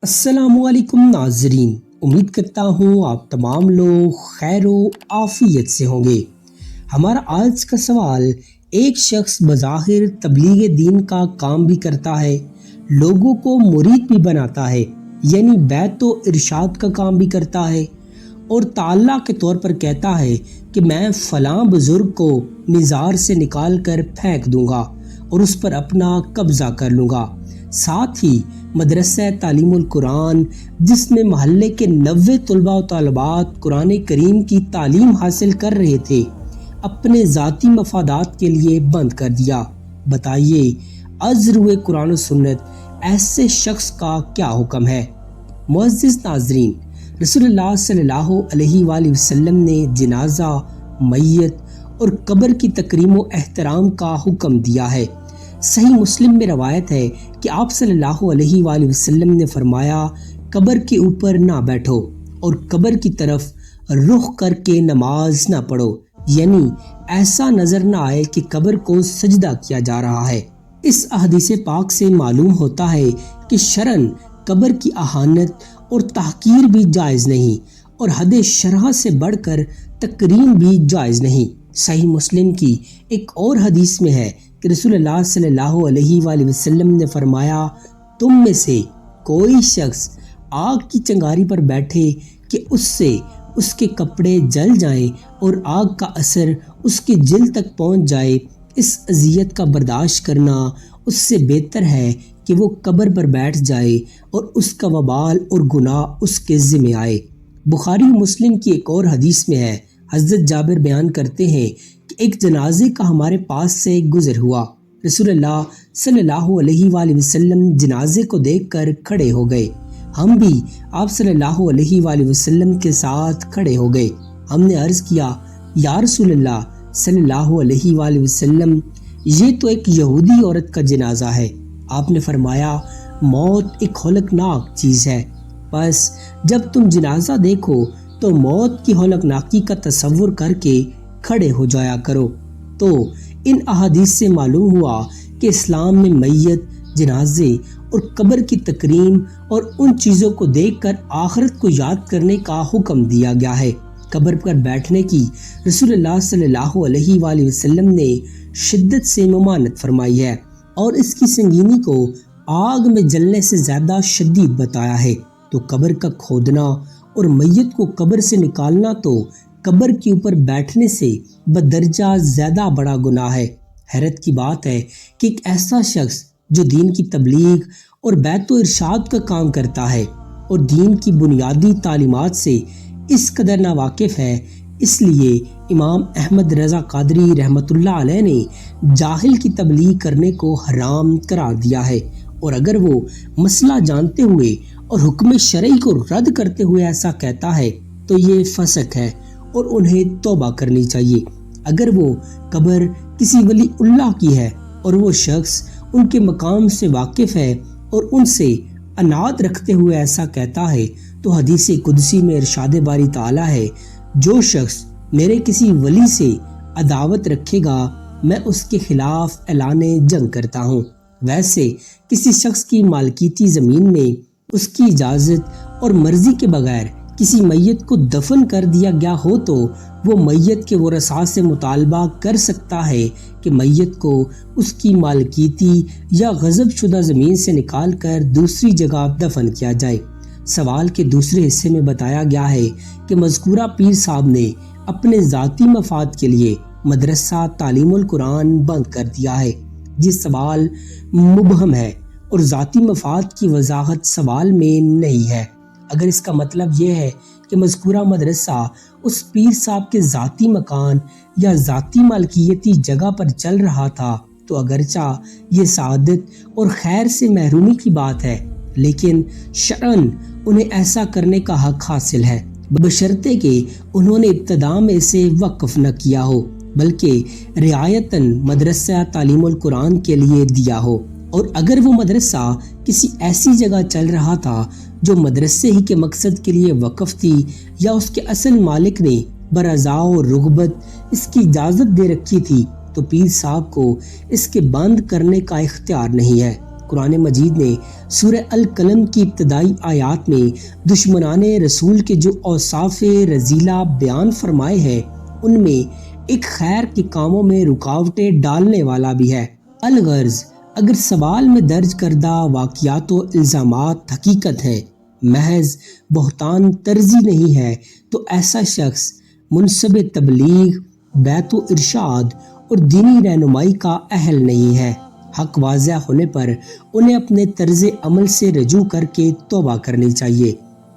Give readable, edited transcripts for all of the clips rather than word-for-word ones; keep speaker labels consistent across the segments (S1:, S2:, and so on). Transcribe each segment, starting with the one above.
S1: السلام علیکم ناظرین، امید کرتا ہوں آپ تمام لوگ خیر و عافیت سے ہوں گے۔ ہمارا آج کا سوال، ایک شخص بظاہر تبلیغ دین کا کام بھی کرتا ہے، لوگوں کو مرید بھی بناتا ہے، یعنی بیعت و ارشاد کا کام بھی کرتا ہے، اور تعالیٰ کے طور پر کہتا ہے کہ میں فلاں بزرگ کو مزار سے نکال کر پھینک دوں گا اور اس پر اپنا قبضہ کر لوں گا۔ ساتھ ہی مدرسہ تعلیم القرآن، جس میں محلے کے 90 طلباء و طالبات قرآن کریم کی تعلیم حاصل کر رہے تھے، اپنے ذاتی مفادات کے لیے بند کر دیا۔ بتائیے از روئے قرآن و سنت ایسے شخص کا کیا حکم ہے؟ معزز ناظرین، رسول اللہ صلی اللہ علیہ وآلہ وسلم نے جنازہ، میت اور قبر کی تکریم و احترام کا حکم دیا ہے۔ صحیح مسلم میں روایت ہے کہ آپ صلی اللہ علیہ وآلہ وسلم نے فرمایا، قبر کے اوپر نہ بیٹھو اور قبر کی طرف رخ کر کے نماز نہ پڑھو، یعنی ایسا نظر نہ آئے کہ قبر کو سجدہ کیا جا رہا ہے۔ اس احادیث پاک سے معلوم ہوتا ہے کہ شرعاً قبر کی اہانت اور تحقیر بھی جائز نہیں، اور حد شرع سے بڑھ کر تکریم بھی جائز نہیں۔ صحیح مسلم کی ایک اور حدیث میں ہے کہ رسول اللہ صلی اللہ علیہ وآلہ وسلم نے فرمایا، تم میں سے کوئی شخص آگ کی چنگاری پر بیٹھے کہ اس سے اس کے کپڑے جل جائیں اور آگ کا اثر اس کی جلد تک پہنچ جائے، اس اذیت کا برداشت کرنا اس سے بہتر ہے کہ وہ قبر پر بیٹھ جائے اور اس کا وبال اور گناہ اس کے ذمہ آئے۔ بخاری مسلم کی ایک اور حدیث میں ہے، حضرت جابر بیان کرتے ہیں کہ ایک جنازے کا ہمارے پاس سے گزر ہوا، رسول اللہ صلی اللہ علیہ وآلہ وسلم جنازے کو دیکھ کر کھڑے ہو گئے، ہم بھی آپ صلی اللہ علیہ وآلہ وسلم کے ساتھ کھڑے ہو گئے۔ ہم نے عرض کیا، یا رسول اللہ صلی اللہ علیہ وآلہ وسلم، یہ تو ایک یہودی عورت کا جنازہ ہے۔ آپ نے فرمایا، موت ایک ہولناک چیز ہے، بس جب تم جنازہ دیکھو تو موت کی ہولناکی کا تصور کر کے کھڑے ہو جایا کرو۔ تو ان احادیث سے معلوم ہوا کہ اسلام میں میت، جنازے اور قبر کی تکریم اور ان چیزوں کو دیکھ کر آخرت کو یاد کرنے کا حکم دیا گیا ہے۔ قبر پر بیٹھنے کی رسول اللہ صلی اللہ علیہ وآلہ وسلم نے شدت سے ممانعت فرمائی ہے، اور اس کی سنگینی کو آگ میں جلنے سے زیادہ شدید بتایا ہے۔ تو قبر کا کھودنا اور میت کو قبر سے نکالنا تو قبر کے اوپر بیٹھنے سے بدرجہ زیادہ بڑا گناہ ہے۔ حیرت کی بات ہے کہ ایک ایسا شخص جو دین کی تبلیغ اور بیعت و ارشاد کا کام کرتا ہے اور دین کی بنیادی تعلیمات سے اس قدر ناواقف ہے، اس لیے امام احمد رضا قادری رحمۃ اللہ علیہ نے جاہل کی تبلیغ کرنے کو حرام قرار دیا ہے، اور اگر وہ مسئلہ جانتے ہوئے اور حکم شرعی کو رد کرتے ہوئے ایسا کہتا ہے تو یہ فسق ہے اور انہیں توبہ کرنی چاہیے۔ اگر وہ قبر کسی ولی اللہ کی ہے اور وہ شخص ان کے مقام سے واقف ہے اور ان سے عناد رکھتے ہوئے ایسا کہتا ہے، تو حدیث قدسی میں ارشاد باری تعالیٰ ہے، جو شخص میرے کسی ولی سے عداوت رکھے گا میں اس کے خلاف اعلان جنگ کرتا ہوں۔ ویسے کسی شخص کی مالکیتی زمین میں اس کی اجازت اور مرضی کے بغیر کسی میت کو دفن کر دیا گیا ہو تو وہ میت کے ورثاء سے مطالبہ کر سکتا ہے کہ میت کو اس کی مالکیتی یا غصب شدہ زمین سے نکال کر دوسری جگہ دفن کیا جائے۔ سوال کے دوسرے حصے میں بتایا گیا ہے کہ مذکورہ پیر صاحب نے اپنے ذاتی مفاد کے لیے مدرسہ تعلیم القرآن بند کر دیا ہے۔ یہ سوال مبہم ہے اور ذاتی مفاد کی وضاحت سوال میں نہیں ہے۔ اگر اس کا مطلب یہ ہے کہ مذکورہ مدرسہ اس پیر صاحب کے ذاتی مکان یا ذاتی مالکیتی جگہ پر چل رہا تھا تو اگرچہ یہ سعادت اور خیر سے محرومی کی بات ہے، لیکن شرعاً انہیں ایسا کرنے کا حق حاصل ہے، بشرطے کہ انہوں نے ابتدا میں اسے وقف نہ کیا ہو بلکہ رعایتاً مدرسہ تعلیم القرآن کے لیے دیا ہو۔ اور اگر وہ مدرسہ کسی ایسی جگہ چل رہا تھا جو مدرسے ہی کے مقصد کے لیے وقف تھی، یا اس کے اصل مالک نے برضا و رغبت اس کی اجازت دے رکھی تھی، تو پیر صاحب کو اس کے بند کرنے کا اختیار نہیں ہے۔ قرآن مجید نے سورہ القلم کی ابتدائی آیات میں دشمنان رسول کے جو اوصاف رذیلہ بیان فرمائے ہیں ان میں ایک خیر کے کاموں میں رکاوٹیں ڈالنے والا بھی ہے۔ الغرض، اگر سوال میں درج کردہ واقعات و الزامات حقیقت ہیں، محض بہتان طرزی نہیں ہے، تو ایسا شخص منصب تبلیغ، بیت و ارشاد اور دینی رہنمائی کا اہل نہیں ہے۔ حق واضح ہونے پر انہیں اپنے طرز عمل سے رجوع کر کے توبہ کرنی چاہیے۔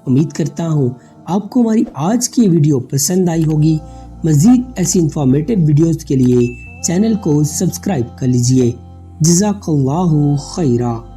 S1: امید کرتا ہوں آپ کو ہماری آج کی ویڈیو پسند آئی ہوگی۔ مزید ایسی انفارمیٹیو ویڈیوز کے لیے چینل کو سبسکرائب کر لیجئے۔ جزاک اللہ خیرہ۔